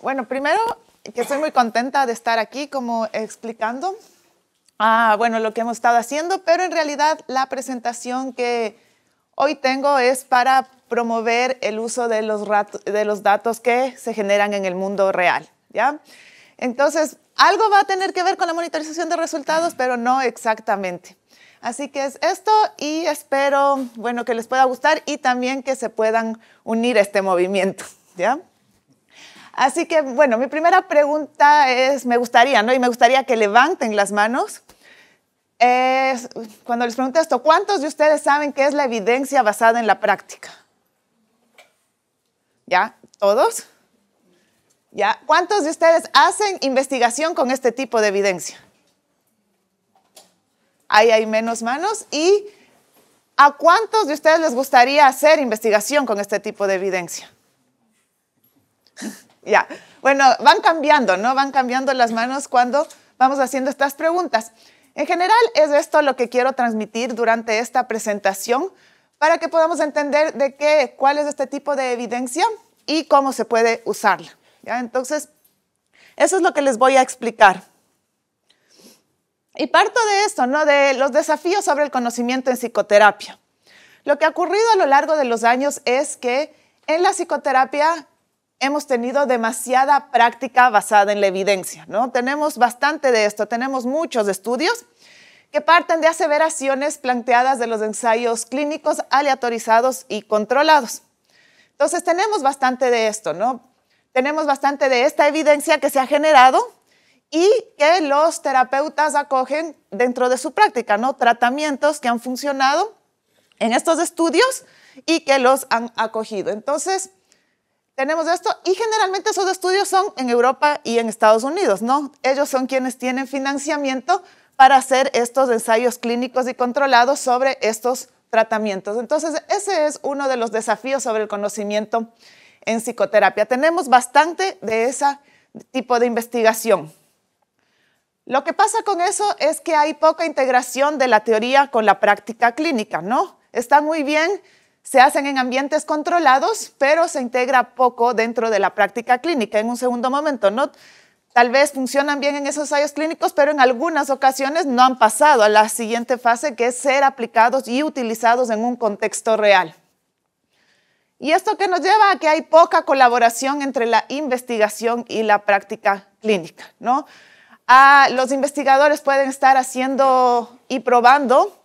Bueno, primero que estoy muy contenta de estar aquí como explicando bueno, lo que hemos estado haciendo, pero en realidad la presentación que hoy tengo es para promover el uso de los datos que se generan en el mundo real, ¿ya? Entonces, algo va a tener que ver con la monitorización de resultados, pero no exactamente. Así que es esto y espero, bueno, que les pueda gustar y también que se puedan unir a este movimiento, ¿ya? Así que, bueno, mi primera pregunta es, me gustaría que levanten las manos. Cuando les pregunto esto, ¿cuántos de ustedes saben qué es la evidencia basada en la práctica? ¿Ya? ¿Todos? ¿Ya? ¿Cuántos de ustedes hacen investigación con este tipo de evidencia? Ahí hay menos manos. ¿Y a cuántos de ustedes les gustaría hacer investigación con este tipo de evidencia? Ya, bueno, van cambiando, ¿no? Van cambiando las manos cuando vamos haciendo estas preguntas. En general, es esto lo que quiero transmitir durante esta presentación para que podamos entender cuál es este tipo de evidencia y cómo se puede usarla, ¿ya? Entonces, eso es lo que les voy a explicar. Y parto de esto, ¿no? De los desafíos sobre el conocimiento en psicoterapia. Lo que ha ocurrido a lo largo de los años es que en la psicoterapia hemos tenido demasiada práctica basada en la evidencia, ¿no? Tenemos bastante de esto, tenemos muchos estudios que parten de aseveraciones planteadas de los ensayos clínicos aleatorizados y controlados. Entonces, tenemos bastante de esto, ¿no? Tenemos bastante de esta evidencia que se ha generado y que los terapeutas acogen dentro de su práctica, ¿no? Tratamientos que han funcionado en estos estudios y que los han acogido. Entonces, tenemos esto y generalmente esos estudios son en Europa y en Estados Unidos, ¿no? Ellos son quienes tienen financiamiento para hacer estos ensayos clínicos y controlados sobre estos tratamientos. Entonces, ese es uno de los desafíos sobre el conocimiento en psicoterapia. Tenemos bastante de ese tipo de investigación. Lo que pasa con eso es que hay poca integración de la teoría con la práctica clínica, ¿no? Está muy bien, se hacen en ambientes controlados, pero se integra poco dentro de la práctica clínica. En un segundo momento, ¿no? Tal vez funcionan bien en esos ensayos clínicos, pero en algunas ocasiones no han pasado a la siguiente fase, que es ser aplicados y utilizados en un contexto real. Y esto que nos lleva a que hay poca colaboración entre la investigación y la práctica clínica, ¿no? Los investigadores pueden estar haciendo y probando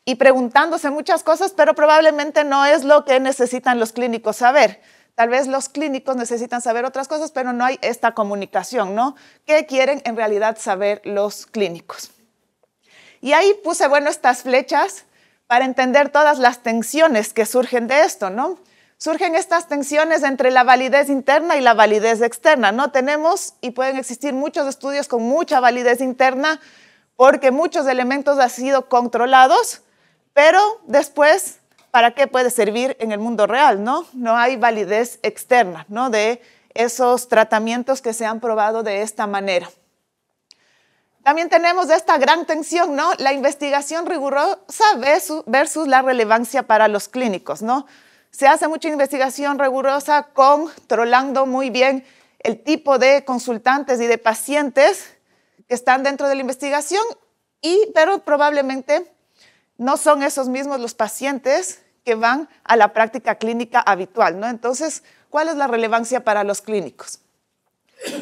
y preguntándose muchas cosas, pero probablemente no es lo que necesitan los clínicos saber. Tal vez los clínicos necesitan saber otras cosas, pero no hay esta comunicación, ¿no? ¿Qué quieren en realidad saber los clínicos? Y ahí puse, bueno, estas flechas para entender todas las tensiones que surgen de esto, ¿no? Surgen estas tensiones entre la validez interna y la validez externa, ¿no? Tenemos y pueden existir muchos estudios con mucha validez interna porque muchos elementos han sido controlados, pero después, ¿para qué puede servir en el mundo real, no? No hay validez externa, ¿no? De esos tratamientos que se han probado de esta manera. También tenemos esta gran tensión, ¿no? La investigación rigurosa versus la relevancia para los clínicos, ¿no? Se hace mucha investigación rigurosa controlando muy bien el tipo de consultantes y de pacientes que están dentro de la investigación, pero probablemente no son esos mismos los pacientes que van a la práctica clínica habitual, ¿no? Entonces, ¿cuál es la relevancia para los clínicos?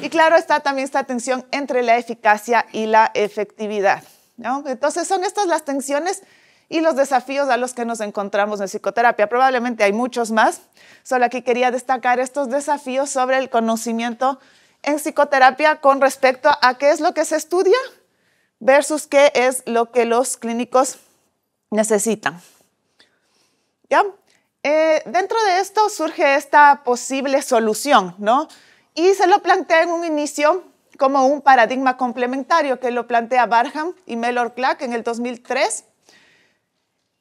Y claro, está también esta tensión entre la eficacia y la efectividad, ¿no? Entonces, son estas las tensiones y los desafíos a los que nos encontramos en psicoterapia. Probablemente hay muchos más, solo aquí quería destacar estos desafíos sobre el conocimiento en psicoterapia con respecto a qué es lo que se estudia versus qué es lo que los clínicos necesitan. ¿Ya? Dentro de esto surge esta posible solución, ¿no? Y se lo plantea en un inicio como un paradigma complementario que lo plantea Barham y Mellor-Clark en el 2003.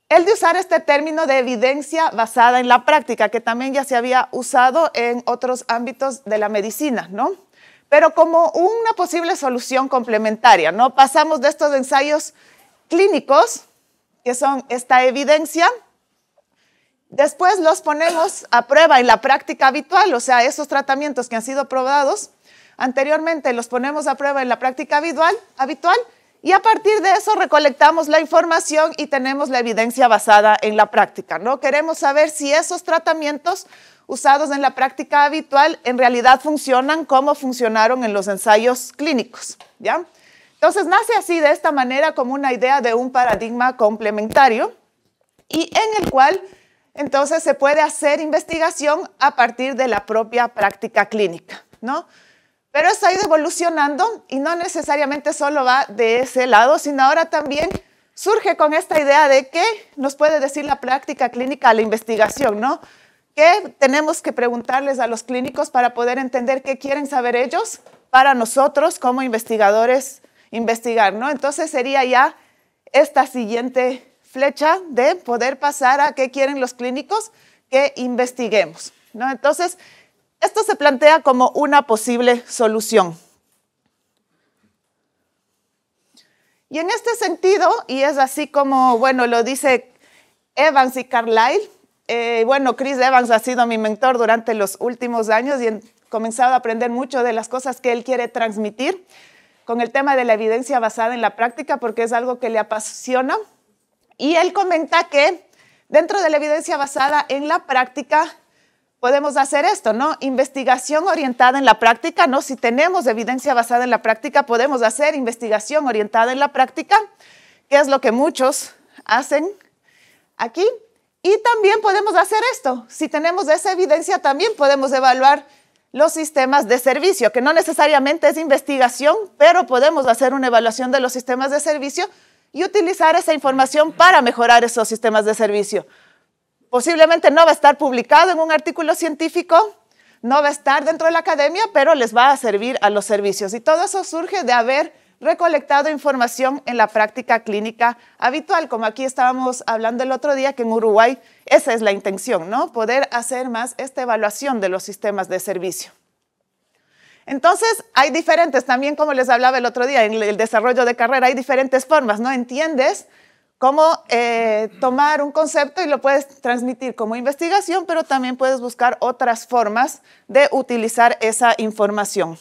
El de usar este término de evidencia basada en la práctica, que también ya se había usado en otros ámbitos de la medicina, ¿no? Pero como una posible solución complementaria, ¿no? Pasamos de estos ensayos clínicos, que son esta evidencia, Después los ponemos a prueba en la práctica habitual, o sea, esos tratamientos que han sido probados anteriormente los ponemos a prueba en la práctica habitual y a partir de eso recolectamos la información y tenemos la evidencia basada en la práctica, ¿no? Queremos saber si esos tratamientos usados en la práctica habitual en realidad funcionan como funcionaron en los ensayos clínicos, ¿ya? Entonces nace así de esta manera como una idea de un paradigma complementario y en el cual entonces se puede hacer investigación a partir de la propia práctica clínica, ¿no? Pero eso ha ido evolucionando y no necesariamente solo va de ese lado, sino ahora también surge con esta idea de qué nos puede decir la práctica clínica a la investigación, ¿no? ¿Qué tenemos que preguntarles a los clínicos para poder entender qué quieren saber ellos para nosotros como investigadores investigar, ¿no? Entonces sería ya esta siguiente flecha de poder pasar a qué quieren los clínicos que investiguemos, ¿no? Entonces, esto se plantea como una posible solución. Y en este sentido, y es así como, bueno, lo dice Evans y Carlyle, bueno, Chris Evans ha sido mi mentor durante los últimos años y he comenzado a aprender mucho de las cosas que él quiere transmitir con el tema de la evidencia basada en la práctica, porque es algo que le apasiona. Y él comenta que dentro de la evidencia basada en la práctica, podemos hacer esto, ¿no? Investigación orientada en la práctica, ¿no? Si tenemos evidencia basada en la práctica, podemos hacer investigación orientada en la práctica, que es lo que muchos hacen aquí. Y también podemos hacer esto. Si tenemos esa evidencia, también podemos evaluar los sistemas de servicio, que no necesariamente es investigación, pero podemos hacer una evaluación de los sistemas de servicio y utilizar esa información para mejorar esos sistemas de servicio. Posiblemente no va a estar publicado en un artículo científico, no va a estar dentro de la academia, pero les va a servir a los servicios. Y todo eso surge de haber recolectado información en la práctica clínica habitual, como aquí estábamos hablando el otro día, que en Uruguay esa es la intención, ¿no? Poder hacer más esta evaluación de los sistemas de servicio. Entonces, hay diferentes, también como les hablaba el otro día, en el desarrollo de carrera hay diferentes formas, ¿no? Entiendes cómo tomar un concepto y lo puedes transmitir como investigación, pero también puedes buscar otras formas de utilizar esa información.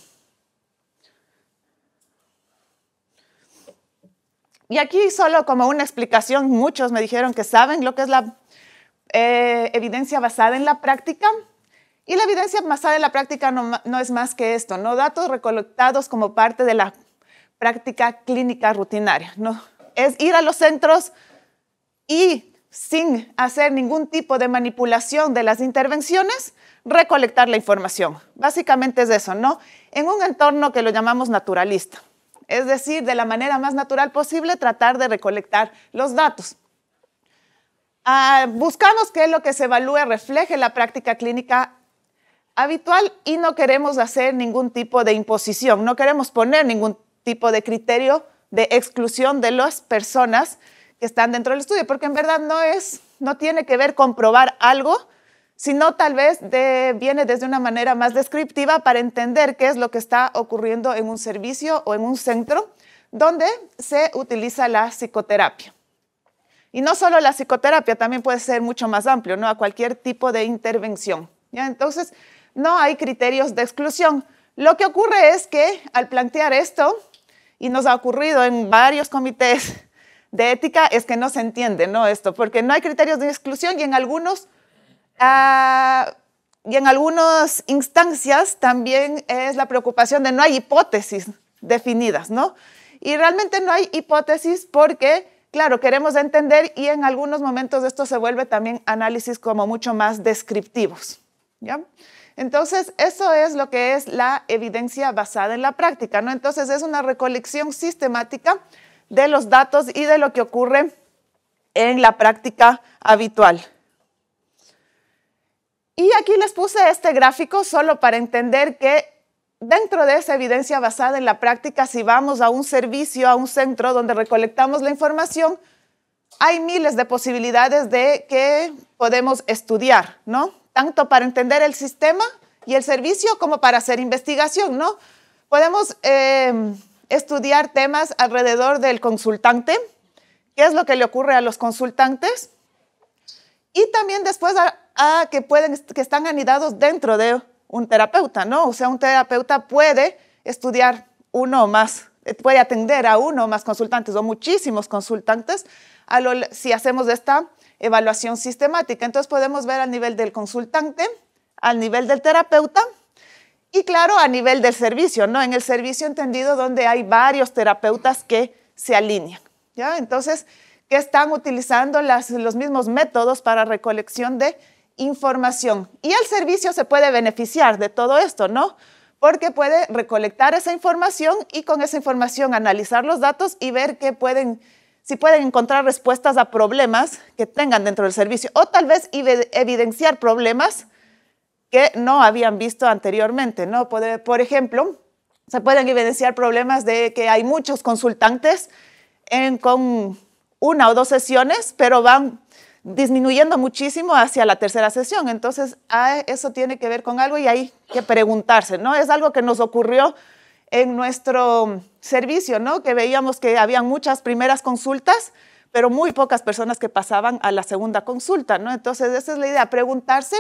Y aquí solo como una explicación, muchos me dijeron que saben lo que es la evidencia basada en la práctica. Y la evidencia basada en la práctica no es más que esto, ¿no? Datos recolectados como parte de la práctica clínica rutinaria, ¿no? Es ir a los centros y sin hacer ningún tipo de manipulación de las intervenciones, recolectar la información. Básicamente es eso, ¿no? En un entorno que lo llamamos naturalista. Es decir, de la manera más natural posible, tratar de recolectar los datos. Buscamos que lo que se evalúe refleje la práctica clínica habitual y no queremos hacer ningún tipo de imposición, no queremos poner ningún tipo de criterio de exclusión de las personas que están dentro del estudio, porque en verdad no tiene que ver con probar algo, sino tal vez viene desde una manera más descriptiva para entender qué es lo que está ocurriendo en un servicio o en un centro donde se utiliza la psicoterapia. Y no solo la psicoterapia, también puede ser mucho más amplio, ¿no? A cualquier tipo de intervención, ¿ya? Entonces, no hay criterios de exclusión. Lo que ocurre es que al plantear esto, y nos ha ocurrido en varios comités de ética, es que no se entiende, ¿no? Esto, porque no hay criterios de exclusión y en algunas instancias también es la preocupación de no hay hipótesis definidas, ¿no? Y realmente no hay hipótesis porque, claro, queremos entender y en algunos momentos esto se vuelve también análisis como mucho más descriptivos, ¿ya? Entonces, eso es lo que es la evidencia basada en la práctica, ¿no? Entonces, es una recolección sistemática de los datos y de lo que ocurre en la práctica habitual. Y aquí les puse este gráfico solo para entender que dentro de esa evidencia basada en la práctica, si vamos a un servicio, a un centro donde recolectamos la información, hay miles de posibilidades de que podemos estudiar, ¿no? Tanto para entender el sistema y el servicio como para hacer investigación, ¿no? Podemos estudiar temas alrededor del consultante, qué es lo que le ocurre a los consultantes Y también después que están anidados dentro de un terapeuta, ¿no? O sea, un terapeuta puede estudiar uno o más, puede atender a uno o más consultantes o muchísimos consultantes si hacemos esta evaluación sistemática. Entonces podemos ver al nivel del consultante, al nivel del terapeuta y claro, a nivel del servicio, ¿no? En el servicio entendido donde hay varios terapeutas que se alinean, ¿ya? Entonces, que están utilizando los mismos métodos para recolección de información. Y el servicio se puede beneficiar de todo esto, ¿no? Porque puede recolectar esa información y con esa información analizar los datos y ver si pueden encontrar respuestas a problemas que tengan dentro del servicio o tal vez evidenciar problemas que no habían visto anteriormente, ¿no? Por ejemplo, se pueden evidenciar problemas de que hay muchos consultantes con una o dos sesiones, pero van disminuyendo muchísimo hacia la tercera sesión. Entonces, eso tiene que ver con algo y hay que preguntarse, ¿no? Es algo que nos ocurrió en nuestro servicio, ¿no? Que veíamos que habían muchas primeras consultas, pero muy pocas personas que pasaban a la segunda consulta, ¿no? Entonces, esa es la idea, preguntarse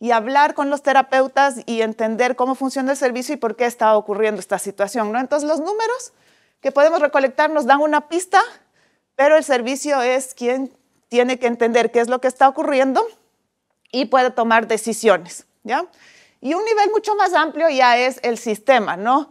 y hablar con los terapeutas y entender cómo funciona el servicio y por qué está ocurriendo esta situación, ¿no? Entonces, los números que podemos recolectar nos dan una pista, pero el servicio es quien tiene que entender qué es lo que está ocurriendo y puede tomar decisiones, ¿ya? Y un nivel mucho más amplio ya es el sistema, ¿no?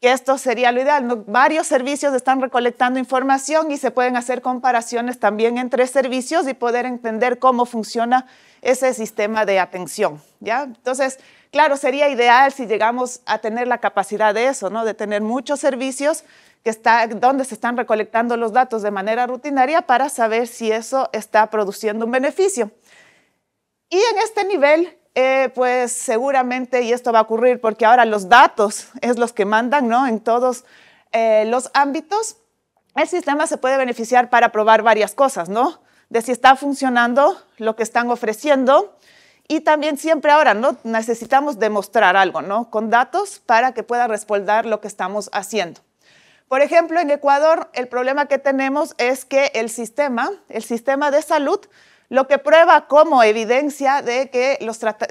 Que esto sería lo ideal, ¿no? Varios servicios están recolectando información y se pueden hacer comparaciones también entre servicios y poder entender cómo funciona ese sistema de atención, ¿ya? Entonces, claro, sería ideal si llegamos a tener la capacidad de eso, ¿no? De tener muchos servicios donde se están recolectando los datos de manera rutinaria para saber si eso está produciendo un beneficio. Y en este nivel, pues seguramente, y esto va a ocurrir porque ahora los datos es los que mandan, ¿no? En todos los ámbitos, el sistema se puede beneficiar para probar varias cosas, ¿no? De si está funcionando lo que están ofreciendo y también siempre ahora, ¿no? Necesitamos demostrar algo, ¿no? Con datos para que pueda respaldar lo que estamos haciendo. Por ejemplo, en Ecuador, el problema que tenemos es que el sistema de salud, lo que prueba como evidencia de que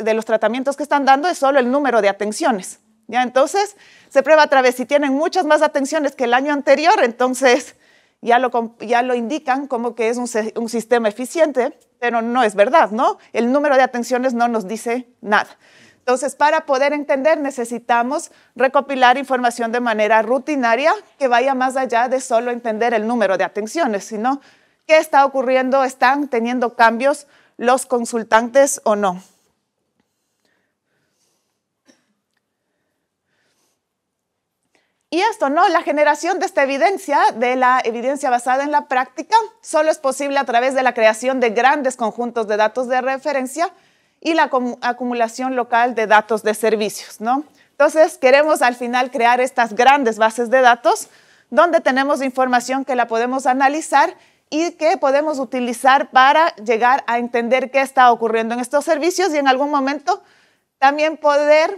de los tratamientos que están dando es solo el número de atenciones, ¿ya? Entonces, se prueba a través, si tienen muchas más atenciones que el año anterior, entonces ya lo indican como que es un sistema eficiente, pero no es verdad, ¿no? El número de atenciones no nos dice nada. Entonces, para poder entender, necesitamos recopilar información de manera rutinaria que vaya más allá de solo entender el número de atenciones, sino qué está ocurriendo, están teniendo cambios los consultantes o no. Y esto, ¿no? La generación de esta evidencia, de la evidencia basada en la práctica, solo es posible a través de la creación de grandes conjuntos de datos de referencia y la acumulación local de datos de servicios, ¿no? Entonces, queremos al final crear estas grandes bases de datos donde tenemos información que la podemos analizar y que podemos utilizar para llegar a entender qué está ocurriendo en estos servicios y en algún momento también poder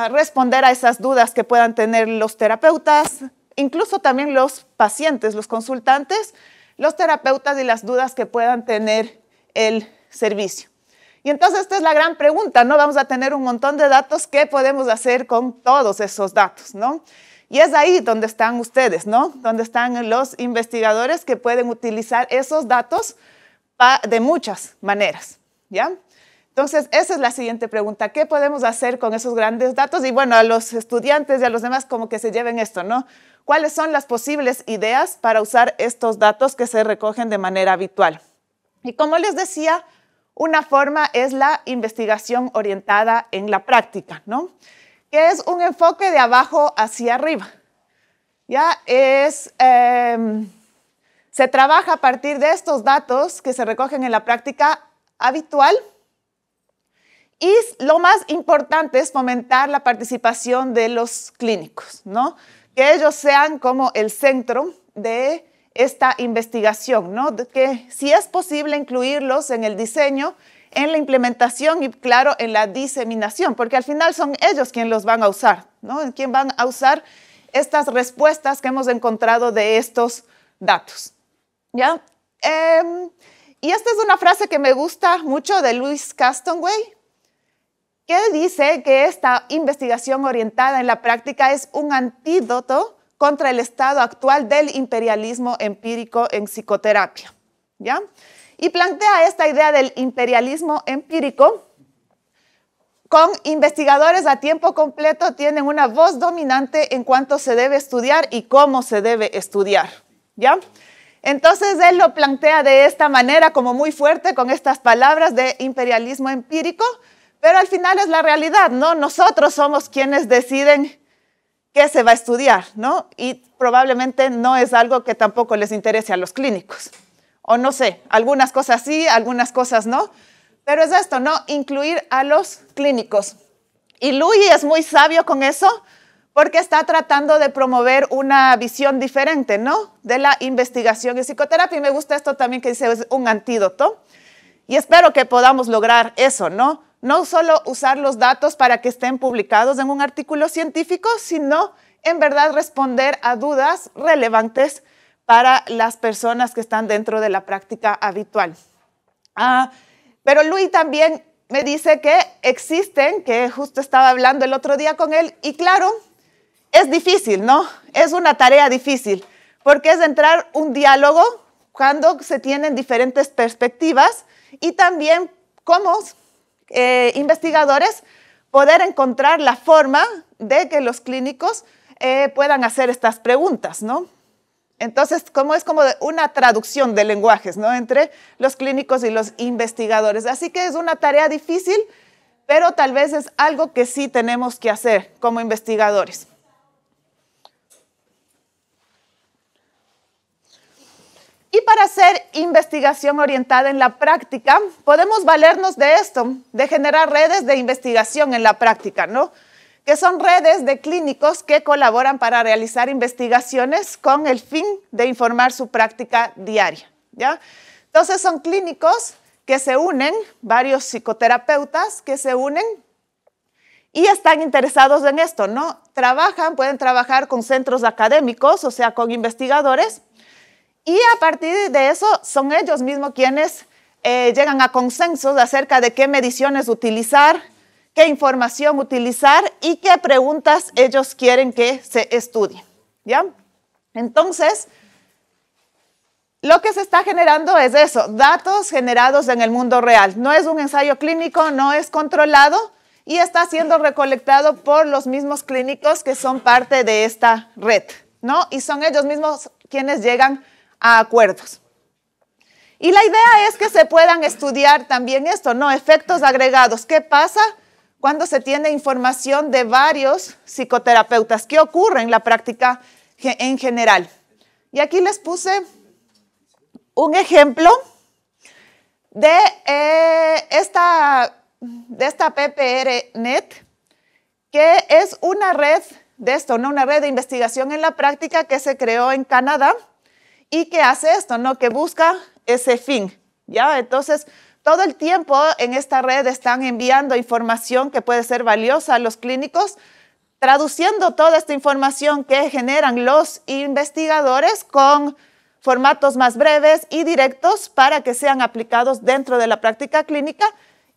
responder a esas dudas que puedan tener los terapeutas, incluso también los pacientes, los consultantes, los terapeutas y las dudas que puedan tener el servicio. Y entonces esta es la gran pregunta, ¿no? Vamos a tener un montón de datos, ¿qué podemos hacer con todos esos datos, ¿no? Y es ahí donde están ustedes, ¿no? Donde están los investigadores que pueden utilizar esos datos de muchas maneras, ¿ya? Entonces, esa es la siguiente pregunta, ¿qué podemos hacer con esos grandes datos? Y bueno, a los estudiantes y a los demás como que se lleven esto, ¿no? ¿Cuáles son las posibles ideas para usar estos datos que se recogen de manera habitual? Y como les decía, una forma es la investigación orientada en la práctica, ¿no? Que es un enfoque de abajo hacia arriba. Ya se trabaja a partir de estos datos que se recogen en la práctica habitual y lo más importante es fomentar la participación de los clínicos, ¿no? Que ellos sean como el centro de esta investigación, ¿no? Que si es posible incluirlos en el diseño, en la implementación y, claro, en la diseminación, porque al final son ellos quienes los van a usar, ¿no? Quien van a usar estas respuestas que hemos encontrado de estos datos, ¿ya? Y esta es una frase que me gusta mucho de Louis Castaway, que dice que esta investigación orientada en la práctica es un antídoto contra el estado actual del imperialismo empírico en psicoterapia, ¿ya? Y plantea esta idea del imperialismo empírico con investigadores a tiempo completo tienen una voz dominante en cuanto se debe estudiar y cómo se debe estudiar, ¿ya? Entonces él lo plantea de esta manera como muy fuerte con estas palabras de imperialismo empírico, pero al final es la realidad, ¿no? Nosotros somos quienes deciden qué se va a estudiar, ¿no? Y probablemente no es algo que tampoco les interese a los clínicos. O no sé, algunas cosas sí, algunas cosas no. Pero es esto, ¿no? Incluir a los clínicos. Y Louis es muy sabio con eso porque está tratando de promover una visión diferente, ¿no? De la investigación en psicoterapia. Y me gusta esto también que dice, es un antídoto. Y espero que podamos lograr eso, ¿no? No solo usar los datos para que estén publicados en un artículo científico, sino en verdad responder a dudas relevantes para las personas que están dentro de la práctica habitual. Pero Louis también me dice que existen, que justo estaba hablando el otro día con él, y claro, es difícil, ¿no? Es una tarea difícil, porque es entrar un diálogo cuando se tienen diferentes perspectivas y también como investigadores poder encontrar la forma de que los clínicos puedan hacer estas preguntas, ¿no? Entonces, es como una traducción de lenguajes, ¿no? Entre los clínicos y los investigadores. Así que es una tarea difícil, pero tal vez es algo que sí tenemos que hacer como investigadores. Y para hacer investigación orientada en la práctica, podemos valernos de esto, de generar redes de investigación en la práctica, ¿no? Que son redes de clínicos que colaboran para realizar investigaciones con el fin de informar su práctica diaria, ¿ya? Entonces son clínicos que se unen, varios psicoterapeutas que se unen y están interesados en esto, ¿no? Pueden trabajar con centros académicos, o sea, con investigadores, y a partir de eso son ellos mismos quienes llegan a consensos acerca de qué mediciones utilizar, qué información utilizar y qué preguntas ellos quieren que se estudien, ¿ya? Entonces, lo que se está generando es eso, datos generados en el mundo real. No es un ensayo clínico, no es controlado y está siendo recolectado por los mismos clínicos que son parte de esta red, ¿no? Y son ellos mismos quienes llegan a acuerdos. Y la idea es que se puedan estudiar también esto, ¿no? Efectos agregados. ¿Qué pasa cuando se tiene información de varios psicoterapeutas? ¿Qué ocurre en la práctica en general? Y aquí les puse un ejemplo de esta PPR-Net, que es una red de esto, ¿no? Una red de investigación en la práctica que se creó en Canadá y que hace esto, ¿no? Que busca ese fin, ¿ya? Entonces, todo el tiempo en esta red están enviando información que puede ser valiosa a los clínicos, traduciendo toda esta información que generan los investigadores con formatos más breves y directos para que sean aplicados dentro de la práctica clínica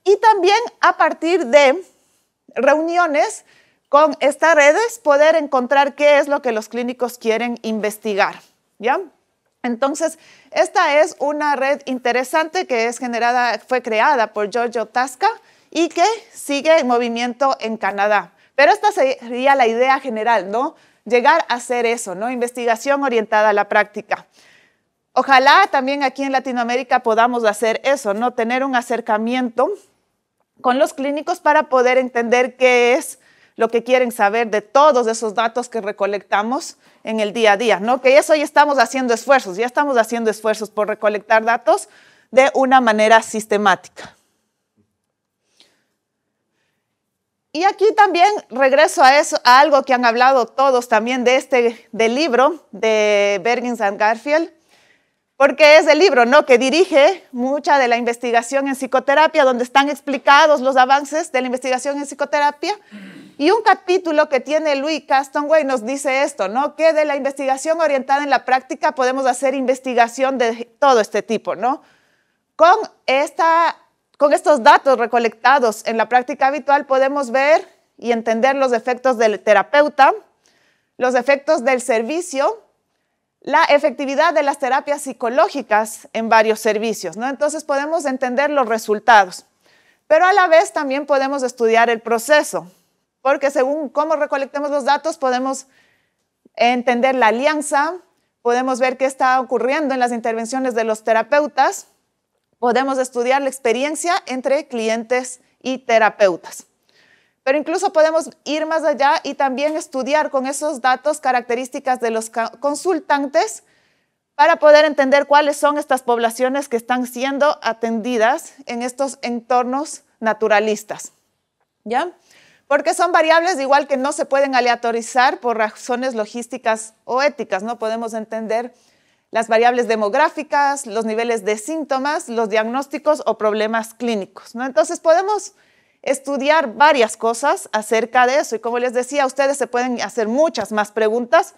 y también a partir de reuniones con estas redes poder encontrar qué es lo que los clínicos quieren investigar, ¿ya? Entonces, esta es una red interesante que fue creada por Giorgio Tasca y que sigue en movimiento en Canadá. Pero esta sería la idea general, ¿no? Llegar a hacer eso, ¿no? Investigación orientada a la práctica. Ojalá también aquí en Latinoamérica podamos hacer eso, ¿no? Tener un acercamiento con los clínicos para poder entender qué es lo que quieren saber de todos esos datos que recolectamos en el día a día, ¿no? Que eso ya estamos haciendo esfuerzos por recolectar datos de una manera sistemática. Y aquí también regreso a eso, a algo que han hablado todos también del libro de Bergens and Garfield, porque es el libro, ¿no? Que dirige mucha de la investigación en psicoterapia, donde están explicados los avances de la investigación en psicoterapia. Y un capítulo que tiene Louis Castaway nos dice esto, ¿no? Que de la investigación orientada en la práctica podemos hacer investigación de todo este tipo, ¿no? con estos datos recolectados en la práctica habitual podemos ver y entender los efectos del terapeuta, los efectos del servicio, la efectividad de las terapias psicológicas en varios servicios, ¿no? Entonces podemos entender los resultados, pero a la vez también podemos estudiar el proceso, porque según cómo recolectemos los datos podemos entender la alianza, podemos ver qué está ocurriendo en las intervenciones de los terapeutas, podemos estudiar la experiencia entre clientes y terapeutas. Pero incluso podemos ir más allá y también estudiar con esos datos características de los consultantes para poder entender cuáles son estas poblaciones que están siendo atendidas en estos entornos naturalistas, ¿ya? Porque son variables igual que no se pueden aleatorizar por razones logísticas o éticas, ¿no? Podemos entender las variables demográficas, los niveles de síntomas, los diagnósticos o problemas clínicos, ¿no? Entonces podemos estudiar varias cosas acerca de eso y como les decía, ustedes se pueden hacer muchas más preguntas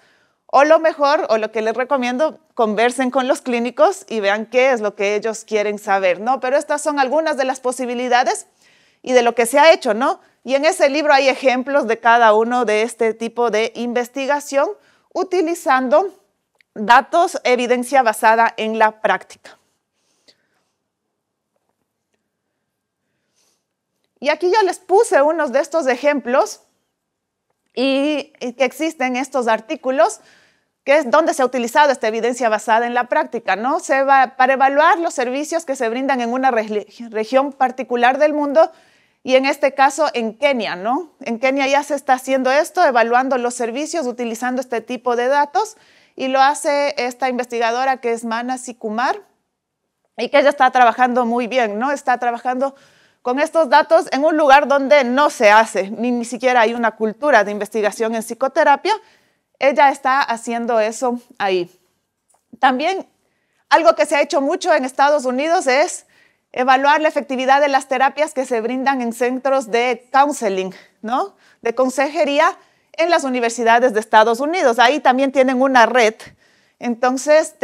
o lo mejor, o lo que les recomiendo, conversen con los clínicos y vean qué es lo que ellos quieren saber, ¿no? Pero estas son algunas de las posibilidades y de lo que se ha hecho, ¿no? Y en ese libro hay ejemplos de cada uno de este tipo de investigación utilizando datos, evidencia basada en la práctica. Y aquí yo les puse unos de estos ejemplos y que existen estos artículos, que es donde se ha utilizado esta evidencia basada en la práctica, ¿no? Para evaluar los servicios que se brindan en una región particular del mundo y en este caso en Kenia, ¿no? En Kenia ya se está haciendo esto, evaluando los servicios, utilizando este tipo de datos y lo hace esta investigadora que es Manasi Kumar y que ella está trabajando muy bien, ¿no? Está trabajando con estos datos en un lugar donde no se hace, ni siquiera hay una cultura de investigación en psicoterapia. Ella está haciendo eso ahí. También algo que se ha hecho mucho en Estados Unidos es evaluar la efectividad de las terapias que se brindan en centros de counseling, ¿no? De consejería en las universidades de Estados Unidos. Ahí también tienen una red, entonces,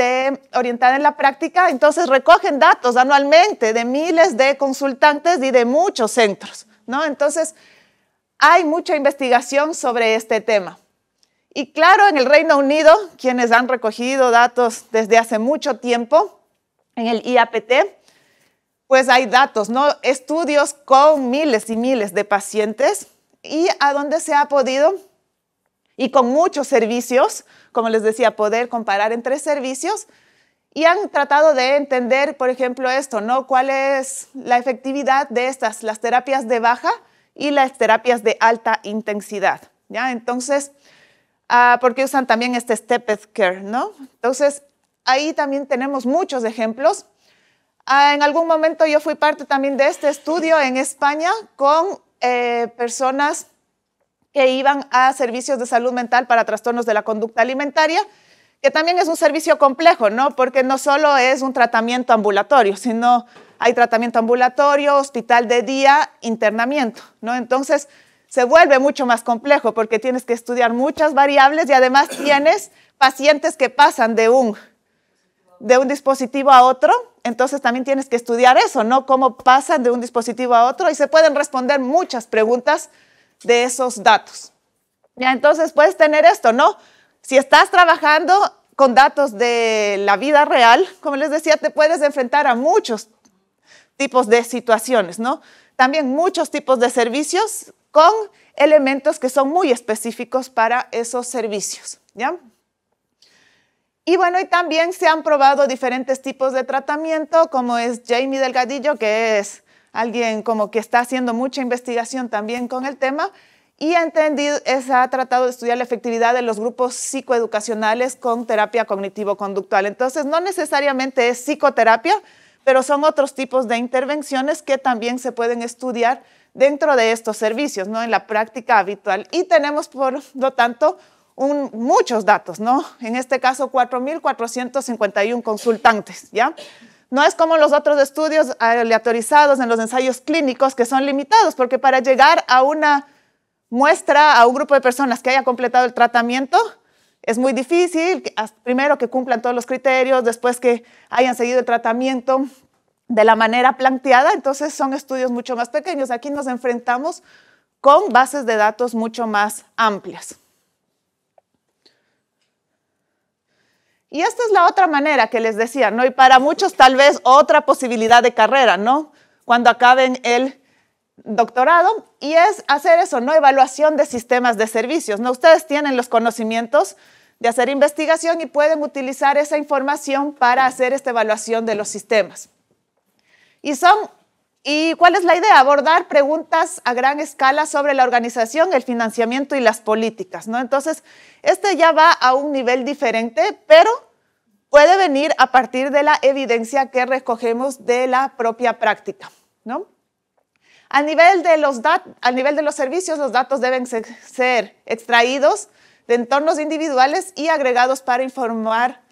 orientada en la práctica. Entonces, recogen datos anualmente de miles de consultantes y de muchos centros, ¿no? Entonces, hay mucha investigación sobre este tema. Y claro, en el Reino Unido, quienes han recogido datos desde hace mucho tiempo, en el IAPT, pues hay datos, ¿no? Estudios con miles y miles de pacientes y a donde se ha podido, y con muchos servicios, como les decía, poder comparar entre servicios, y han tratado de entender, por ejemplo, esto, ¿no? ¿Cuál es la efectividad de estas, las terapias de baja y las terapias de alta intensidad, ¿ya? Entonces, porque usan también este Stepped Care, ¿no? Entonces, ahí también tenemos muchos ejemplos. En algún momento yo fui parte también de este estudio en España con personas que iban a servicios de salud mental para trastornos de la conducta alimentaria, que también es un servicio complejo, ¿no? Porque no solo es un tratamiento ambulatorio, sino hay tratamiento ambulatorio, hospital de día, internamiento, ¿no? Entonces, se vuelve mucho más complejo porque tienes que estudiar muchas variables y además tienes pacientes que pasan de un dispositivo a otro, entonces también tienes que estudiar eso, ¿no? Cómo pasan de un dispositivo a otro y se pueden responder muchas preguntas de esos datos. Ya, entonces puedes tener esto, ¿no? Si estás trabajando con datos de la vida real, como les decía, te puedes enfrentar a muchos tipos de situaciones, ¿no? También muchos tipos de servicios con elementos que son muy específicos para esos servicios, ¿ya? Y bueno, y también se han probado diferentes tipos de tratamiento, como es Jamie Delgadillo, que es alguien como que está haciendo mucha investigación también con el tema, y ha tratado de estudiar la efectividad de los grupos psicoeducacionales con terapia cognitivo-conductual. Entonces, no necesariamente es psicoterapia, pero son otros tipos de intervenciones que también se pueden estudiar dentro de estos servicios, ¿no? En la práctica habitual. Y tenemos, por lo tanto, muchos datos, ¿no? En este caso, 4.451 consultantes, ¿ya? No es como los otros estudios aleatorizados en los ensayos clínicos que son limitados, porque para llegar a una muestra, a un grupo de personas que haya completado el tratamiento, es muy difícil, primero que cumplan todos los criterios, después que hayan seguido el tratamiento de la manera planteada, entonces son estudios mucho más pequeños. Aquí nos enfrentamos con bases de datos mucho más amplias. Y esta es la otra manera que les decía, ¿no? Y para muchos tal vez otra posibilidad de carrera, ¿no? Cuando acaben el doctorado, y es hacer eso, ¿no? Evaluación de sistemas de servicios, ¿no? Ustedes tienen los conocimientos de hacer investigación y pueden utilizar esa información para hacer esta evaluación de los sistemas. ¿Y cuál es la idea? Abordar preguntas a gran escala sobre la organización, el financiamiento y las políticas, ¿no? Entonces, este ya va a un nivel diferente, pero puede venir a partir de la evidencia que recogemos de la propia práctica, ¿no? A nivel de los servicios, los datos deben ser extraídos de entornos individuales y agregados para informar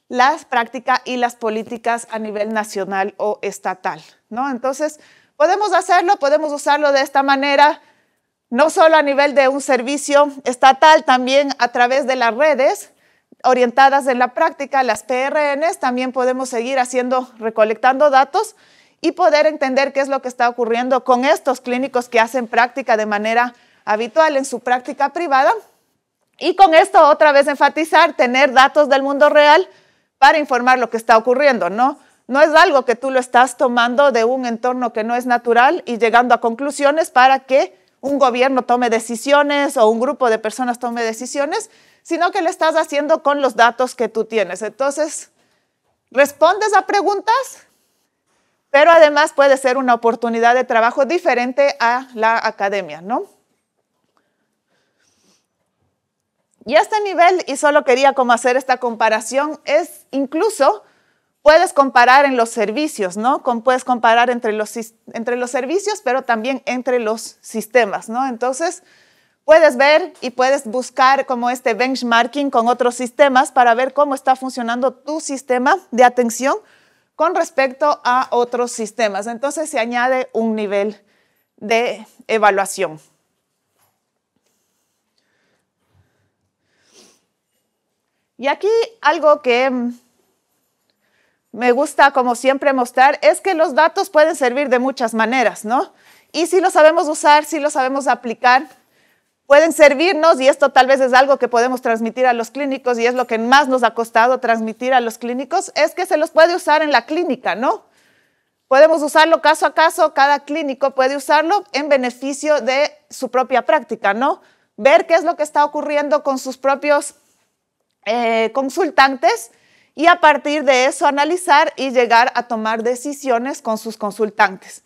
las prácticas y las políticas a nivel nacional o estatal, ¿no? Entonces, podemos hacerlo, podemos usarlo de esta manera, no solo a nivel de un servicio estatal, también a través de las redes orientadas en la práctica, las PRNs, también podemos seguir recolectando datos y poder entender qué es lo que está ocurriendo con estos clínicos que hacen práctica de manera habitual en su práctica privada. Y con esto otra vez enfatizar, tener datos del mundo real para informar lo que está ocurriendo, ¿no? No es algo que tú lo estás tomando de un entorno que no es natural y llegando a conclusiones para que un gobierno tome decisiones o un grupo de personas tome decisiones, sino que lo estás haciendo con los datos que tú tienes. Entonces, respondes a preguntas, pero además puede ser una oportunidad de trabajo diferente a la academia, ¿no? Y a este nivel, y solo quería como hacer esta comparación, es incluso puedes comparar en los servicios, ¿no? Puedes comparar entre los servicios, pero también entre los sistemas, ¿no? Entonces, puedes ver y puedes buscar como este benchmarking con otros sistemas para ver cómo está funcionando tu sistema de atención con respecto a otros sistemas. Entonces, se añade un nivel de evaluación. Y aquí algo que me gusta, como siempre, mostrar es que los datos pueden servir de muchas maneras, ¿no? Y si lo sabemos usar, si lo sabemos aplicar, pueden servirnos, y esto tal vez es algo que podemos transmitir a los clínicos, y es lo que más nos ha costado transmitir a los clínicos, es que se los puede usar en la clínica, ¿no? Podemos usarlo caso a caso, cada clínico puede usarlo en beneficio de su propia práctica, ¿no? Ver qué es lo que está ocurriendo con sus propios consultantes y a partir de eso analizar y llegar a tomar decisiones con sus consultantes.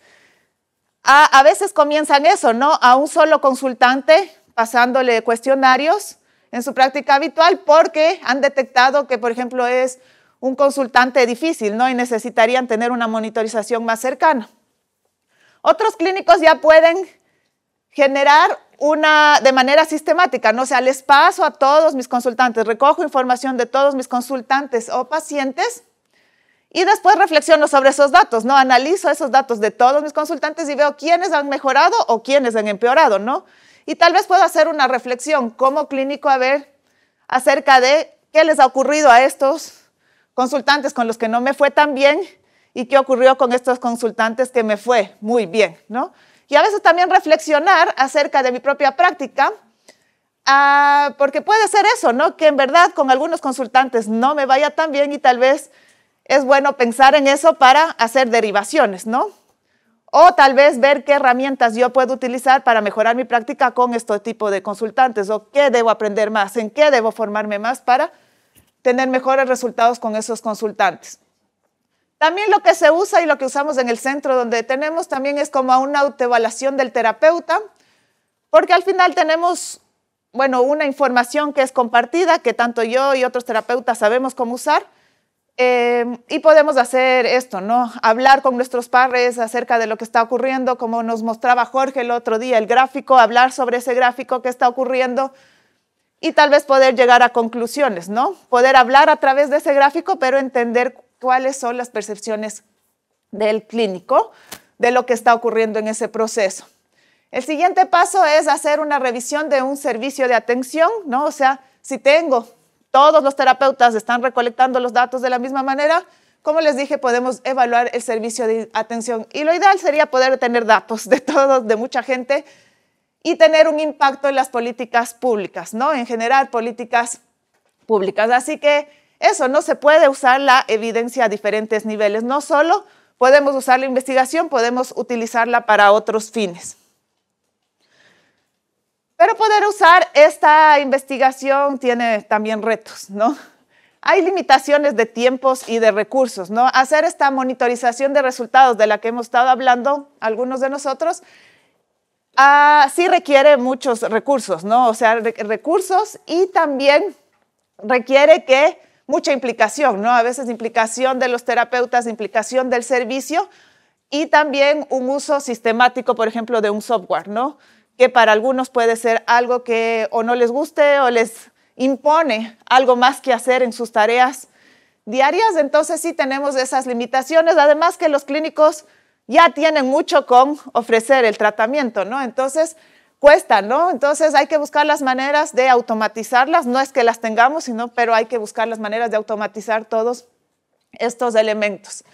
A veces comienzan eso, ¿no? A un solo consultante pasándole cuestionarios en su práctica habitual porque han detectado que, por ejemplo, es un consultante difícil, ¿no? Y necesitarían tener una monitorización más cercana. Otros clínicos ya pueden generar de manera sistemática, ¿no? O sea, les paso a todos mis consultantes, recojo información de todos mis consultantes o pacientes y después reflexiono sobre esos datos, ¿no? Analizo esos datos de todos mis consultantes y veo quiénes han mejorado o quiénes han empeorado, ¿no? Y tal vez puedo hacer una reflexión como clínico a ver acerca de qué les ha ocurrido a estos consultantes con los que no me fue tan bien y qué ocurrió con estos consultantes que me fue muy bien, ¿no? Y a veces también reflexionar acerca de mi propia práctica, porque puede ser eso, ¿no? Que en verdad con algunos consultantes no me vaya tan bien y tal vez es bueno pensar en eso para hacer derivaciones, ¿no? O tal vez ver qué herramientas yo puedo utilizar para mejorar mi práctica con este tipo de consultantes o qué debo aprender más, en qué debo formarme más para tener mejores resultados con esos consultantes. También lo que se usa y lo que usamos en el centro donde tenemos también es como una autoevaluación del terapeuta, porque al final tenemos, bueno, una información que es compartida, que tanto yo y otros terapeutas sabemos cómo usar, y podemos hacer esto, ¿no? Hablar con nuestros pares acerca de lo que está ocurriendo, como nos mostraba Jorge el otro día, el gráfico, hablar sobre ese gráfico que está ocurriendo y tal vez poder llegar a conclusiones, ¿no? Poder hablar a través de ese gráfico, pero entender cuáles son las percepciones del clínico de lo que está ocurriendo en ese proceso. El siguiente paso es hacer una revisión de un servicio de atención, ¿no? O sea, si todos los terapeutas están recolectando los datos de la misma manera, como les dije, podemos evaluar el servicio de atención. Y lo ideal sería poder tener datos de todos, de mucha gente, y tener un impacto en las políticas públicas, ¿no? En general, políticas públicas. Así que eso, no se puede usar la evidencia a diferentes niveles. No solo podemos usar la investigación, podemos utilizarla para otros fines. Pero poder usar esta investigación tiene también retos, ¿no? Hay limitaciones de tiempos y de recursos, ¿no? Hacer esta monitorización de resultados de la que hemos estado hablando, algunos de nosotros, sí requiere muchos recursos, ¿no? O sea, recursos y también requiere mucha implicación, ¿no? A veces implicación de los terapeutas, implicación del servicio y también un uso sistemático, por ejemplo, de un software, ¿no? Que para algunos puede ser algo que o no les guste o les impone algo más que hacer en sus tareas diarias. Entonces sí tenemos esas limitaciones, además que los clínicos ya tienen mucho con ofrecer el tratamiento, ¿no? Entonces cuesta, ¿no? Entonces hay que buscar las maneras de automatizarlas, no es que las tengamos, pero hay que buscar las maneras de automatizar todos estos elementos.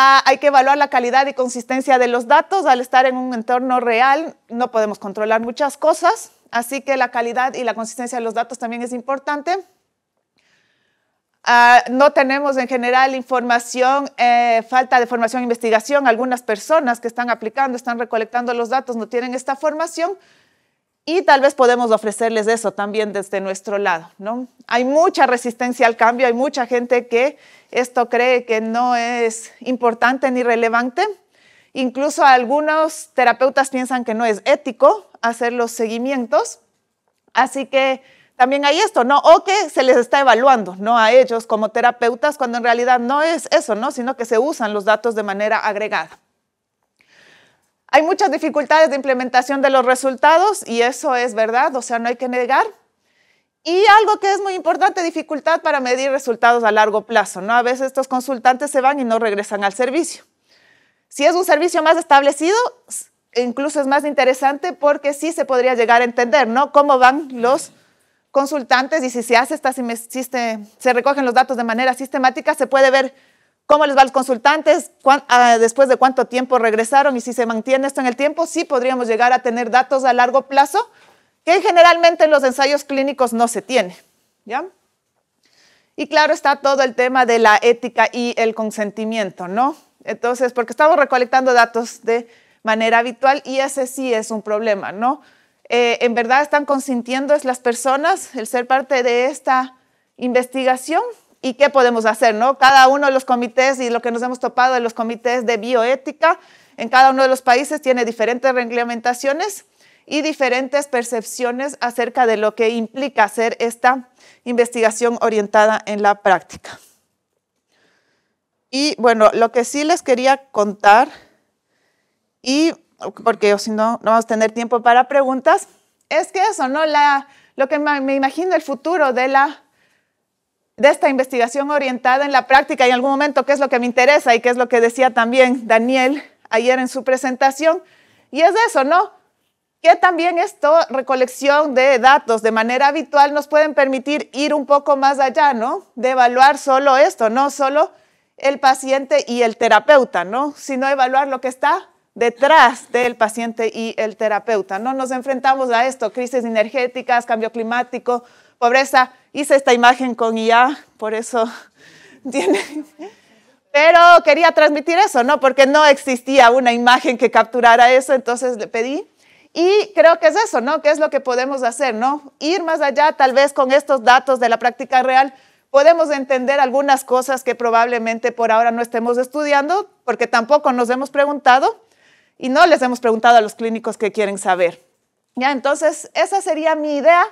Hay que evaluar la calidad y consistencia de los datos. Al estar en un entorno real no podemos controlar muchas cosas, así que la calidad y la consistencia de los datos también es importante. No tenemos en general información, falta de formación e investigación. Algunas personas que están aplicando, están recolectando los datos, no tienen esta formación y tal vez podemos ofrecerles eso también desde nuestro lado, ¿no? Hay mucha resistencia al cambio, hay mucha gente que esto cree que no es importante ni relevante. Incluso algunos terapeutas piensan que no es ético hacer los seguimientos. Así que también hay esto, ¿no? O que se les está evaluando, ¿no? A ellos como terapeutas, cuando en realidad no es eso, ¿no? Sino que se usan los datos de manera agregada. Hay muchas dificultades de implementación de los resultados y eso es verdad, o sea, no hay que negar. Y algo que es muy importante, dificultad para medir resultados a largo plazo, ¿no? A veces estos consultantes se van y no regresan al servicio. Si es un servicio más establecido, incluso es más interesante porque sí se podría llegar a entender, ¿no? Cómo van los consultantes y si se hace se recogen los datos de manera sistemática, se puede ver cómo les va a los consultantes, después de cuánto tiempo regresaron y si se mantiene esto en el tiempo, sí podríamos llegar a tener datos a largo plazo que generalmente en los ensayos clínicos no se tiene, ¿ya? Y claro está todo el tema de la ética y el consentimiento, ¿no? Entonces, porque estamos recolectando datos de manera habitual y ese sí es un problema, ¿no? En verdad están consintiendo las personas el ser parte de esta investigación y qué podemos hacer, ¿no? Cada uno de los comités y lo que nos hemos topado en los comités de bioética en cada uno de los países tiene diferentes reglamentaciones y diferentes percepciones acerca de lo que implica hacer esta investigación orientada en la práctica. Y bueno, lo que sí les quería contar, y porque si no, no vamos a tener tiempo para preguntas, es que eso, ¿no? Lo que me imagino el futuro de esta investigación orientada en la práctica y en algún momento qué es lo que me interesa y qué es lo que decía también Daniel ayer en su presentación, y es eso, ¿no? Que también recolección de datos de manera habitual nos pueden permitir ir un poco más allá, ¿no? De evaluar solo esto, no solo el paciente y el terapeuta, ¿no? Sino evaluar lo que está detrás del paciente y el terapeuta, ¿no? Nos enfrentamos a esto, crisis energéticas, cambio climático, pobreza. Hice esta imagen con IA, por eso tiene... Pero quería transmitir eso, ¿no? Porque no existía una imagen que capturara eso, entonces le pedí. Y creo que es eso, ¿no? ¿Qué es lo que podemos hacer, no? Ir más allá, tal vez con estos datos de la práctica real, podemos entender algunas cosas que probablemente por ahora no estemos estudiando, porque tampoco nos hemos preguntado y no les hemos preguntado a los clínicos qué quieren saber. ¿Ya? Entonces, esa sería mi idea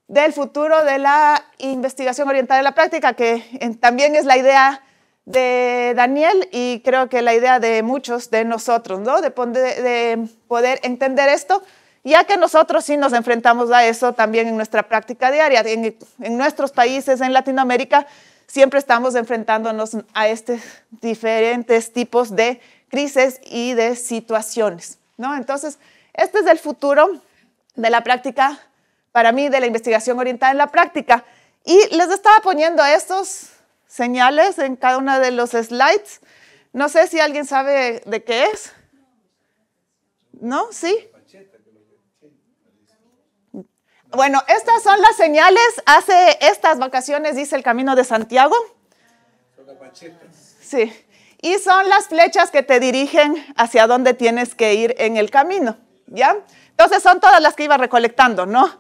del futuro de la investigación orientada en la práctica, que también es la idea de Daniel y creo que la idea de muchos de nosotros, ¿no? De poder entender esto, ya que nosotros sí nos enfrentamos a eso también en nuestra práctica diaria. En nuestros países, en Latinoamérica, siempre estamos enfrentándonos a estos diferentes tipos de crisis y de situaciones, ¿no? Entonces, este es el futuro de la práctica, para mí, de la investigación orientada en la práctica. Y les estaba poniendo estos señales en cada uno de los slides. No sé si alguien sabe de qué es. ¿No? ¿Sí? Bueno, estas son las señales. Hace estas vacaciones hice el Camino de Santiago. Son las machetas. Sí. Y son las flechas que te dirigen hacia dónde tienes que ir en el camino, ¿ya? Entonces son todas las que iba recolectando, ¿no?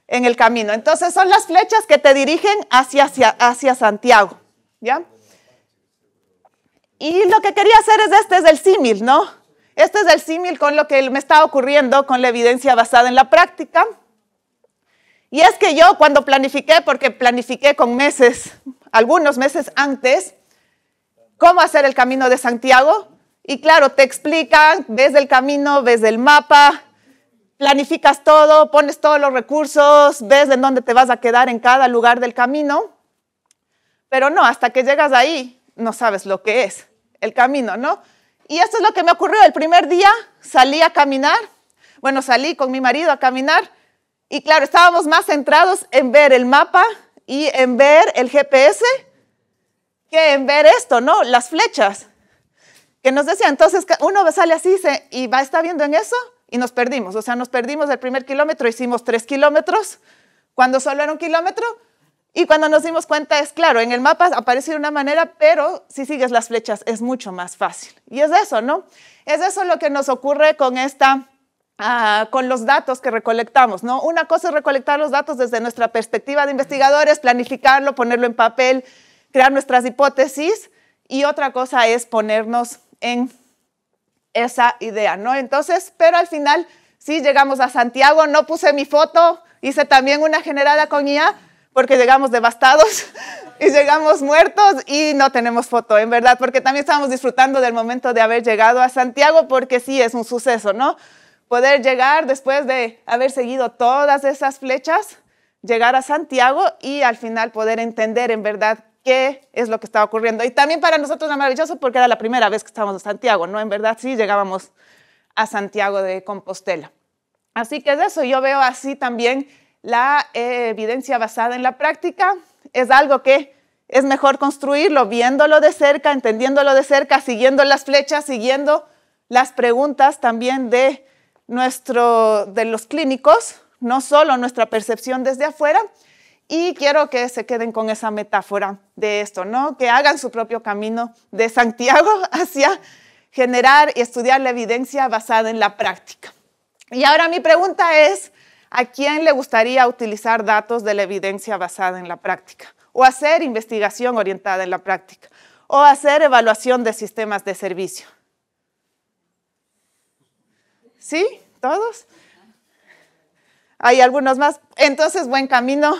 En el camino. Entonces son las flechas que te dirigen hacia Santiago, ¿ya? Y lo que quería hacer es el símil, ¿no? Este es el símil con lo que me está ocurriendo con la evidencia basada en la práctica. Y es que yo cuando planifiqué, porque planifiqué con meses, algunos meses antes, cómo hacer el Camino de Santiago. Y claro, te explican, ves el camino, ves el mapa, planificas todo, pones todos los recursos, ves en dónde te vas a quedar en cada lugar del camino. Pero no, hasta que llegas ahí, no sabes lo que es el camino, ¿no? Y esto es lo que me ocurrió. El primer día salí a caminar, bueno, salí con mi marido a caminar, y claro, estábamos más centrados en ver el mapa y en ver el GPS que en ver esto, ¿no? Las flechas que nos decían. Entonces, uno sale así y está viendo en eso y nos perdimos. O sea, nos perdimos el primer kilómetro, hicimos 3 kilómetros, cuando solo era 1 kilómetro. Y cuando nos dimos cuenta es, claro, en el mapa aparece de una manera, pero si sigues las flechas es mucho más fácil. Y es eso, ¿no? Es eso lo que nos ocurre con con los datos que recolectamos, ¿no? Una cosa es recolectar los datos desde nuestra perspectiva de investigadores, planificarlo, ponerlo en papel, crear nuestras hipótesis, y otra cosa es ponernos en esa idea, ¿no? Entonces, pero al final sí llegamos a Santiago, no puse mi foto, hice también una generada con IA, porque llegamos devastados y llegamos muertos y no tenemos foto, en verdad, porque también estábamos disfrutando del momento de haber llegado a Santiago, porque sí es un suceso, ¿no? Poder llegar después de haber seguido todas esas flechas, llegar a Santiago y al final poder entender en verdad qué es lo que estaba ocurriendo. Y también para nosotros era maravilloso porque era la primera vez que estábamos en Santiago, ¿no? En verdad sí llegábamos a Santiago de Compostela. Así que es eso, yo veo así también la evidencia basada en la práctica. Es algo que es mejor construirlo viéndolo de cerca, entendiéndolo de cerca, siguiendo las flechas, siguiendo las preguntas también de los clínicos, no solo nuestra percepción desde afuera. Y quiero que se queden con esa metáfora de esto, ¿no? Que hagan su propio camino de Santiago hacia generar y estudiar la evidencia basada en la práctica. Y ahora mi pregunta es, ¿a quién le gustaría utilizar datos de la evidencia basada en la práctica? O hacer investigación orientada en la práctica. O hacer evaluación de sistemas de servicio. ¿Sí? ¿Todos? Hay algunos más. Entonces, buen camino.